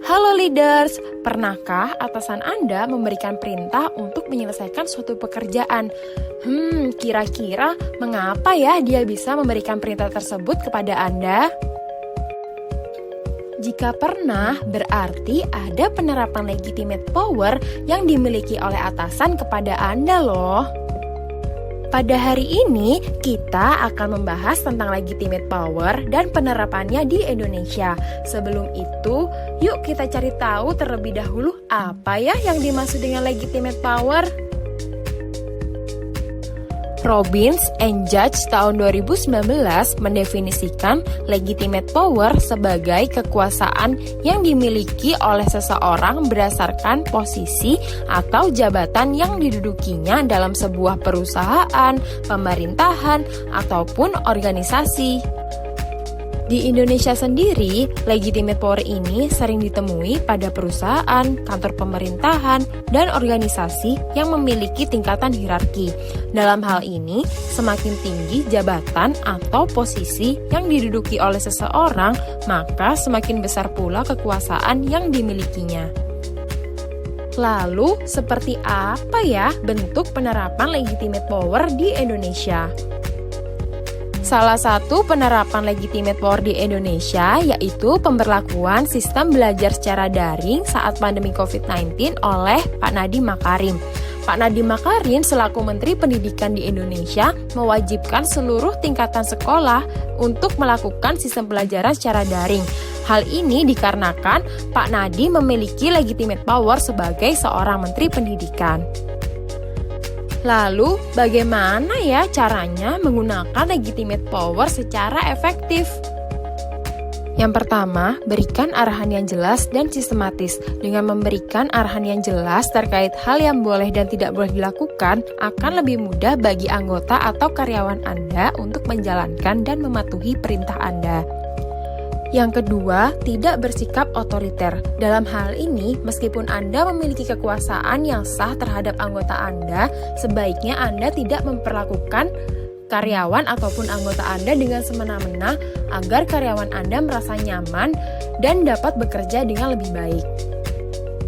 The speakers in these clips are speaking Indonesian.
Halo leaders, pernahkah atasan Anda memberikan perintah untuk menyelesaikan suatu pekerjaan? Kira-kira mengapa ya dia bisa memberikan perintah tersebut kepada Anda? Jika pernah, berarti ada penerapan legitimate power yang dimiliki oleh atasan kepada Anda loh. Pada hari ini, kita akan membahas tentang legitimate power dan penerapannya di Indonesia. Sebelum itu, yuk kita cari tahu terlebih dahulu apa ya yang dimaksud dengan legitimate power. Robbins and Judge tahun 2019 mendefinisikan legitimate power sebagai kekuasaan yang dimiliki oleh seseorang berdasarkan posisi atau jabatan yang didudukinya dalam sebuah perusahaan, pemerintahan, ataupun organisasi. Di Indonesia sendiri, legitimate power ini sering ditemui pada perusahaan, kantor pemerintahan, dan organisasi yang memiliki tingkatan hierarki. Dalam hal ini, semakin tinggi jabatan atau posisi yang diduduki oleh seseorang, maka semakin besar pula kekuasaan yang dimilikinya. Lalu, seperti apa ya bentuk penerapan legitimate power di Indonesia? Salah satu penerapan legitimate power di Indonesia yaitu pemberlakuan sistem belajar secara daring saat pandemi COVID-19 oleh Pak Nadiem Makarim. Pak Nadiem Makarim selaku Menteri Pendidikan di Indonesia mewajibkan seluruh tingkatan sekolah untuk melakukan sistem pelajaran secara daring. Hal ini dikarenakan Pak Nadiem memiliki legitimate power sebagai seorang Menteri Pendidikan. Lalu, bagaimana ya caranya menggunakan legitimate power secara efektif? Yang pertama, berikan arahan yang jelas dan sistematis. Dengan memberikan arahan yang jelas terkait hal yang boleh dan tidak boleh dilakukan, akan lebih mudah bagi anggota atau karyawan Anda untuk menjalankan dan mematuhi perintah Anda. Yang kedua, tidak bersikap otoriter. Dalam hal ini, meskipun Anda memiliki kekuasaan yang sah terhadap anggota Anda, sebaiknya Anda tidak memperlakukan karyawan ataupun anggota Anda dengan semena-mena agar karyawan Anda merasa nyaman dan dapat bekerja dengan lebih baik.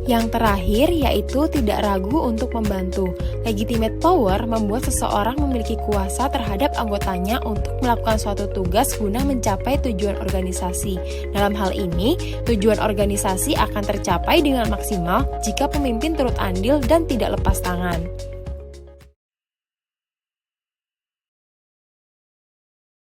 Yang terakhir yaitu tidak ragu untuk membantu. Legitimate power membuat seseorang memiliki kuasa terhadap anggotanya untuk melakukan suatu tugas guna mencapai tujuan organisasi. Dalam hal ini, tujuan organisasi akan tercapai dengan maksimal jika pemimpin turut andil dan tidak lepas tangan.